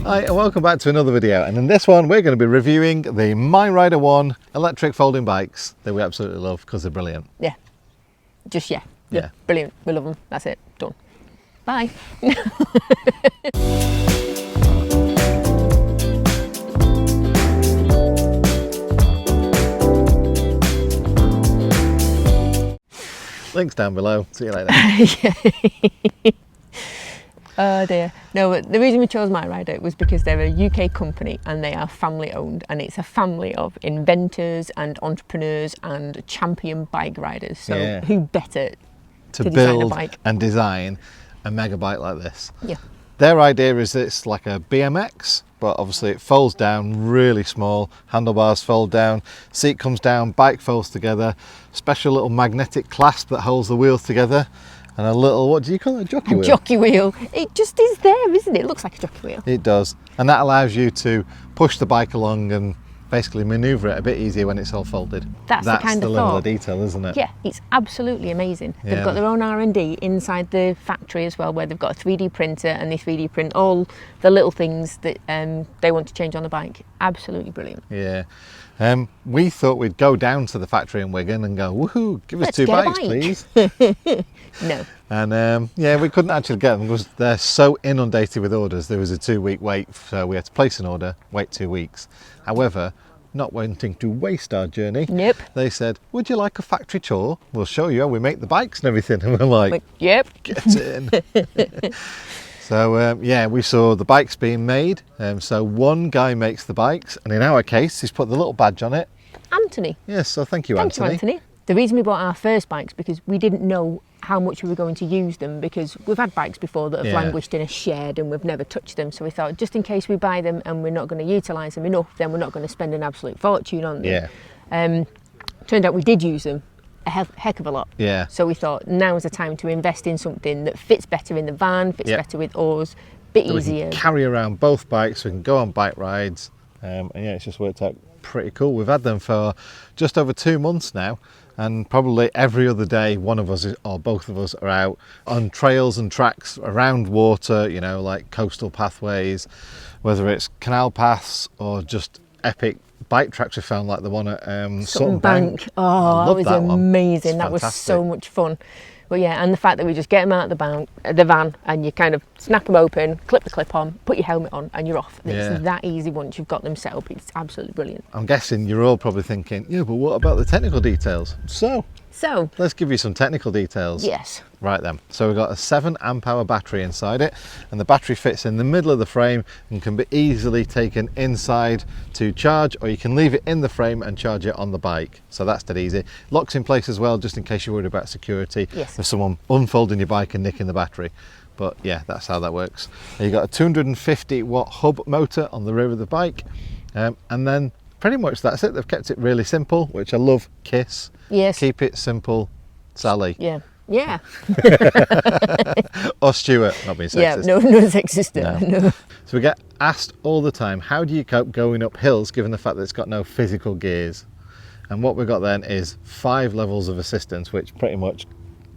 Hi and welcome back to another video, and in this one we're going to be reviewing the MyRider 1 electric folding bikes that we absolutely love because they're brilliant. Yeah. Yeah. Brilliant. We love them. That's it. Done. Bye. Links down below. See you later. Oh dear. No, but the reason we chose MyRider was because they're a UK company and they are family owned, and it's a family of inventors and entrepreneurs and champion bike riders. So Yeah. who better to design a build bike and design a mega bike like this. Yeah. Their idea is that it's like a BMX, but obviously it folds down really small, handlebars fold down, seat comes down, bike folds together, special little magnetic clasp that holds the wheels together, and a little, what do you call it, a jockey wheel? jockey wheel. It just is there, isn't it? It looks like a jockey wheel. It does, and that allows you to push the bike along and basically manoeuvre it a bit easier when it's all folded. That's the kind of level thought. of detail, isn't it? Yeah, it's absolutely amazing. Yeah. They've got their own R&D inside the factory as well, where they've got a 3D printer and they 3D print all the little things that they want to change on the bike. Absolutely brilliant. Yeah. We thought we'd go down to the factory in Wigan and go, woohoo, give us Let's two get a bikes, bike. please. No. And yeah, we couldn't actually get them because they're so inundated with orders. There was a 2-week wait, so we had to place an order, wait 2 weeks. However, not wanting to waste our journey, Nope. they said, would you like a factory tour? We'll show you how we make the bikes and everything. And we're like, Yep. get in. So yeah, we saw the bikes being made. So one guy makes the bikes, and in our case, he's put the little badge on it. Anthony. Yes, so thank you, Thank you, Anthony. The reason we bought our first bikes because we didn't know how much we were going to use them, because we've had bikes before that have Yeah. languished in a shed and we've never touched them. So we thought, just in case we buy them and we're not going to utilise them enough, then we're not going to spend an absolute fortune on them. Yeah. Turned out we did use them a heck of a lot. Yeah. So we thought now's the time to invest in something that fits better in the van, fits Yep. better with us, bit So we easier. can carry around both bikes, we can go on bike rides, and yeah, it's just worked out pretty cool. We've had them for just over 2 months now, and probably every other day one of us or both of us are out on trails and tracks around water, you know, like coastal pathways, whether it's canal paths or just epic bike tracks we found, like the one at Sutton Bank. Oh, I that love was that one. amazing. It's That was fantastic. so much fun. But yeah, and the fact that we just get them out of the van and you kind of snap them open, clip the clip on, put your helmet on, and you're off. And Yeah. It's that easy once you've got them set up. It's absolutely brilliant. I'm guessing you're all probably thinking, yeah, but what about the technical details? So So, let's give you some technical details. yes. Right then, so we've got a 7 amp hour battery inside it, and the battery fits in the middle of the frame and can be easily taken inside to charge, or you can leave it in the frame and charge it on the bike. So that's dead easy. Locks in place as well, just in case you're worried about security. Yes. If someone unfolding your bike and nicking the battery. But yeah, that's how that works. You've got a 250 watt hub motor on the rear of the bike, and then pretty much that's it. They've kept it really simple, which I love. KISS. Yes. Keep it simple, Sally. Yeah. Yeah. Or Stuart, not being sexist. Yeah. No sexist. No. So we get asked all the time, how do you cope going up hills given the fact that it's got no physical gears? And what we've got then is 5 levels of assistance, which pretty much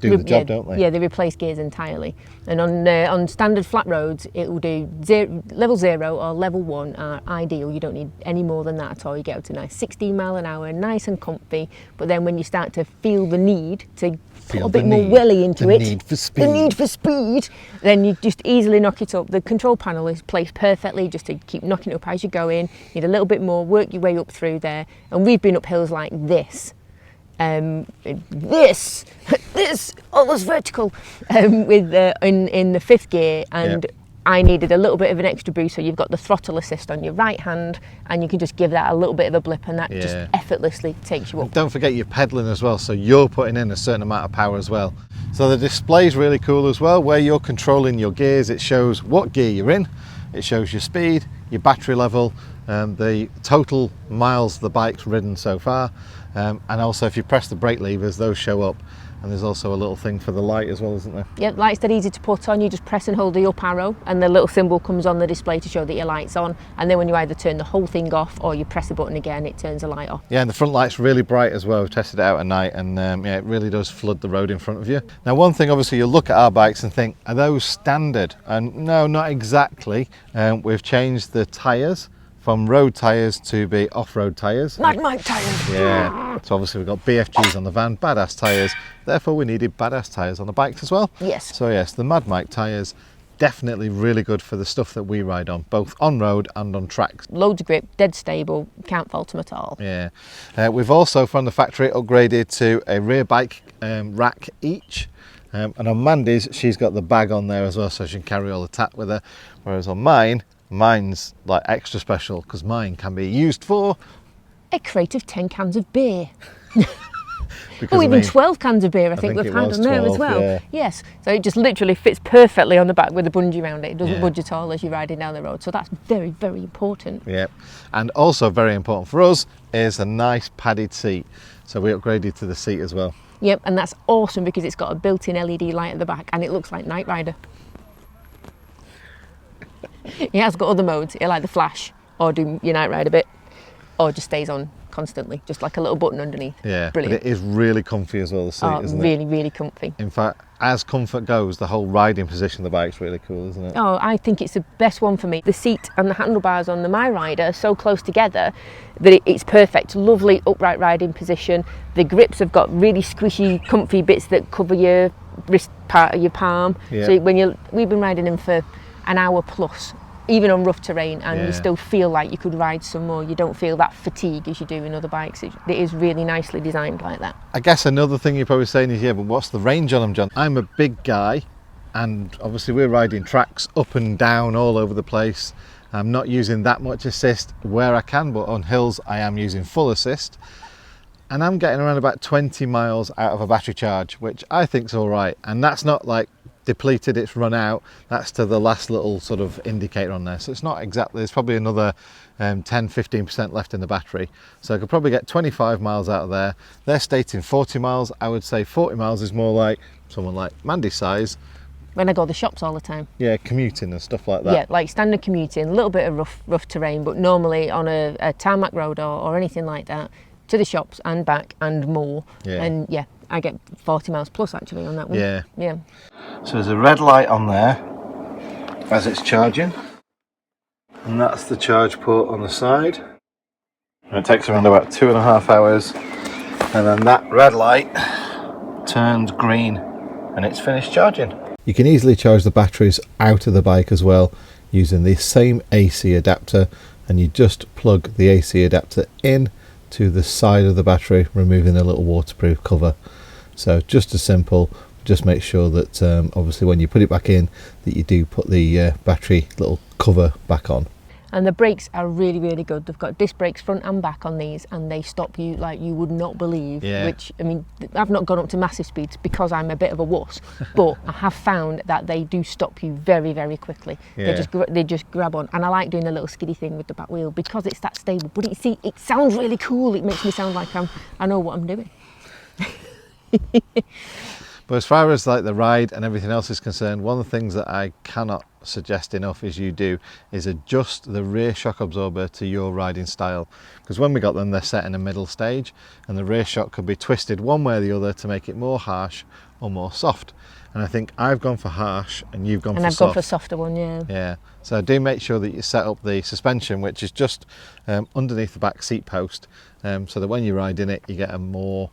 do the job, don't they? Yeah, they replace gears entirely. And on standard flat roads, it will do level 0 or level 1 are ideal. You don't need any more than that at all. You get up to nice 16 mile an hour, nice and comfy. But then when you start to feel the need to put Feel a bit the more need. welly into The it, need for the need speed. for speed, then you just easily knock it up. The control panel is placed perfectly just to keep knocking it up as you go in. You need a little bit more, work your way up through there. And we've been up hills like this. This almost vertical with in the 5th gear, and Yep. I needed a little bit of an extra boost. So you've got the throttle assist on your right hand, and you can just give that a little bit of a blip, and that just Yeah. effortlessly takes you up. Don't forget you're pedaling as well, so you're putting in a certain amount of power as well. So the display's really cool as well, where you're controlling your gears. It shows what gear you're in, it shows your speed, your battery level, the total miles the bike's ridden so far, And also if you press the brake levers, those show up, and there's also a little thing for the light as well, isn't there? Yep, lights that are easy to put on. You just press and hold the up arrow and the little symbol comes on the display to show that your light's on, and then when you either turn the whole thing off or you press the button again, it turns the light off. Yeah, and the front light's really bright as well. We've tested it out at night, and yeah, it really does flood the road in front of you. Now, one thing, obviously, you look at our bikes and think, are those standard? And no, not exactly. We've changed the tyres from road tyres to be off-road tyres. Mad Mike tyres! Yeah, so obviously we've got BFGs on the van, badass tyres, therefore we needed badass tyres on the bikes as well. Yes. So yes, the Mad Mike tyres, definitely really good for the stuff that we ride on, both on road and on tracks. Loads of grip, dead stable, can't fault them at all. Yeah. We've also, from the factory, upgraded to a rear bike rack each. And on Mandy's, she's got the bag on there as well, so she can carry all the tat with her. Whereas on mine's like extra special, because mine can be used for A crate of 10 cans of beer. because, Oh, even 12 cans of beer I think think we've it had was on there 12, as well. yeah. Yes, so it just literally fits perfectly on the back with a bungee around it. It doesn't Yeah. budge at all as you're riding down the road. So that's very, very important. Yeah, and also very important for us is a nice padded seat. So we upgraded to the seat as well. Yep, and that's awesome because it's got a built-in LED light at the back and it looks like Knight Rider. It has got other modes. It'll either flash or do your Knight Rider bit, or just stays on constantly, just like a little button underneath. Yeah, Brilliant. but it is really comfy as well, the seat, Oh, isn't it? really, really comfy. In fact, as comfort goes, the whole riding position of the bike's really cool, isn't it? Oh, I think it's the best one for me. The seat and the handlebars on the My Rider are so close together that it's perfect. Lovely upright riding position. The grips have got really squishy, comfy bits that cover your wrist part of your palm. Yeah. So we've been riding them for an hour plus, even on rough terrain, and Yeah. you still feel like you could ride some more. You don't feel that fatigue as you do in other bikes. It is really nicely designed like that. I guess another thing you're probably saying is, yeah, but what's the range on them, John? I'm a big guy, and obviously we're riding tracks up and down all over the place. I'm not using that much assist where I can, but on hills I am using full assist. And I'm getting around about 20 miles out of a battery charge, which I think's all right. And that's not like depleted, it's run out. That's to the last little sort of indicator on there. So it's not exactly, there's probably another 10-15% left in the battery. So I could probably get 25 miles out of there. They're stating 40 miles. I would say 40 miles is more like someone like Mandy's size. When I go to the shops all the time. Yeah, commuting and stuff like that. Yeah, like standard commuting, a little bit of rough terrain, but normally on a tarmac road or anything like that, to the shops and back and more. Yeah. And yeah, I get 40 miles plus actually on that one. Yeah. Yeah. So there's a red light on there as it's charging, and that's the charge port on the side. And it takes around about 2.5 hours, and then that red light turns green and it's finished charging. You can easily charge the batteries out of the bike as well using the same AC adapter, and you just plug the AC adapter in to the side of the battery, removing the little waterproof cover. So just as simple. Just make sure that obviously when you put it back in that you do put the battery little cover back on. And the brakes are really, really good. They've got disc brakes front and back on these, and they stop you like you would not believe. Yeah. Which, I mean, I've not gone up to massive speeds because I'm a bit of a wuss, but I have found that they do stop you very, very quickly. Yeah. They just grab on, and I like doing the little skiddy thing with the back wheel because it's that stable. But it sounds really cool. It makes me sound like I know what I'm doing. But as far as like the ride and everything else is concerned, one of the things that I cannot suggest enough is you do is adjust the rear shock absorber to your riding style, because when we got them they're set in a middle stage and the rear shock could be twisted one way or the other to make it more harsh or more soft. And I think I've gone for harsh and you've gone And for I've soft. gone for a softer one, yeah. Yeah, so do make sure that you set up the suspension, which is just underneath the back seat post, so that when you ride in it you get a more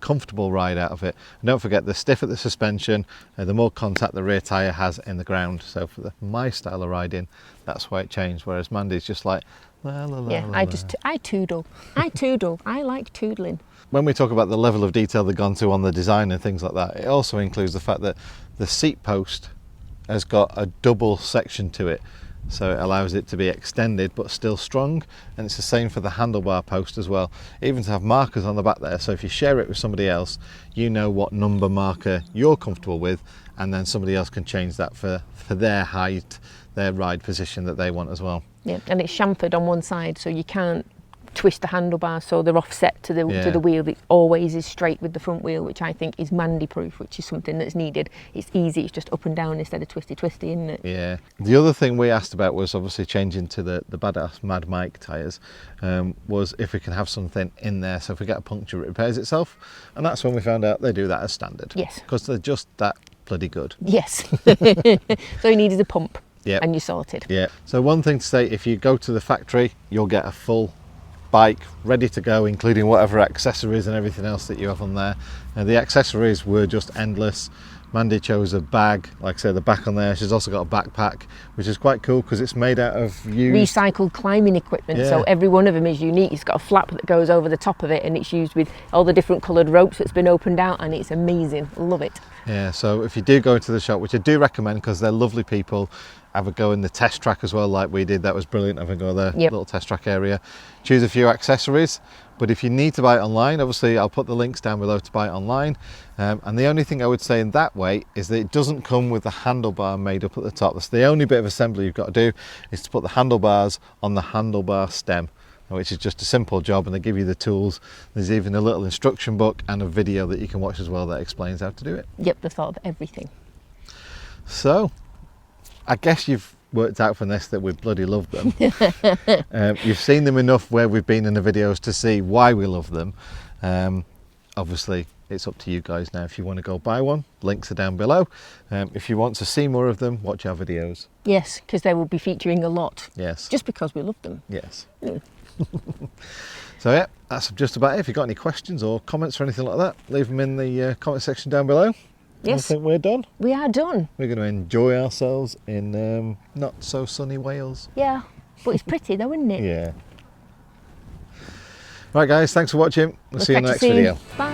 comfortable ride out of it. And don't forget, the stiffer the suspension, the more contact the rear tyre has in the ground. So for my style of riding, that's why it changed, whereas Mandy's just like la, la, la, Yeah, la, I la. toodle. I like toodling. When we talk about the level of detail they've gone to on the design and things like that, it also includes the fact that the seat post has got a double section to it, so it allows it to be extended but still strong. And it's the same for the handlebar post as well, even to have markers on the back there, so if you share it with somebody else, you know what number marker you're comfortable with, and then somebody else can change that for their height, their ride position that they want as well. Yeah, and it's chamfered on one side, so you can't twist the handlebars so they're offset to the wheel. It always is straight with the front wheel, which I think is Mandy proof, which is something that's needed. It's easy, it's just up and down instead of twisty, isn't it? Yeah. The other thing we asked about was obviously changing to the Badass Mad Mike tyres, was if we can have something in there so if we get a puncture it repairs itself, and that's when we found out they do that as standard. Yes. Because they're just that bloody good. Yes. So you need is a pump. Yep. And you're sorted. Yeah. So one thing to say, if you go to the factory, you'll get a full bike ready to go, including whatever accessories and everything else that you have on there. The accessories were just endless. Mandy chose a bag, like I said, the back on there. She's also got a backpack, which is quite cool because it's made out of used recycled climbing equipment. Yeah. So every one of them is unique. It's got a flap that goes over the top of it, and it's used with all the different coloured ropes that's been opened out, and it's amazing. Love it. Yeah, so if you do go into the shop, which I do recommend because they're lovely people, have a go in the test track as well, like we did. That was brilliant. Have a go there, Yep. little test track area. Choose a few accessories, but if you need to buy it online, obviously I'll put the links down below to buy it online. And the only thing I would say in that way is that it doesn't come with the handlebar made up at the top. That's the only bit of assembly you've got to do, is to put the handlebars on the handlebar stem, which is just a simple job, and they give you the tools. There's even a little instruction book and a video that you can watch as well that explains how to do it. Yep, they've thought of everything. So I guess you've worked out from this that we bloody love them. You've seen them enough where we've been in the videos to see why we love them. Obviously it's up to you guys now if you want to go buy one. Links are down below. If you want to see more of them, watch our videos. Yes, because they will be featuring a lot. Yes. Just because we love them. Yes. Mm. So yeah, that's just about it. If you've got any questions or comments or anything like that, leave them in the comment section down below. Yes. I think we're done. We are done. We're going to enjoy ourselves in not so sunny Wales. Yeah, but it's pretty though, isn't it? Yeah. Right guys, thanks for watching. We'll see you in the catch next soon. video. Bye.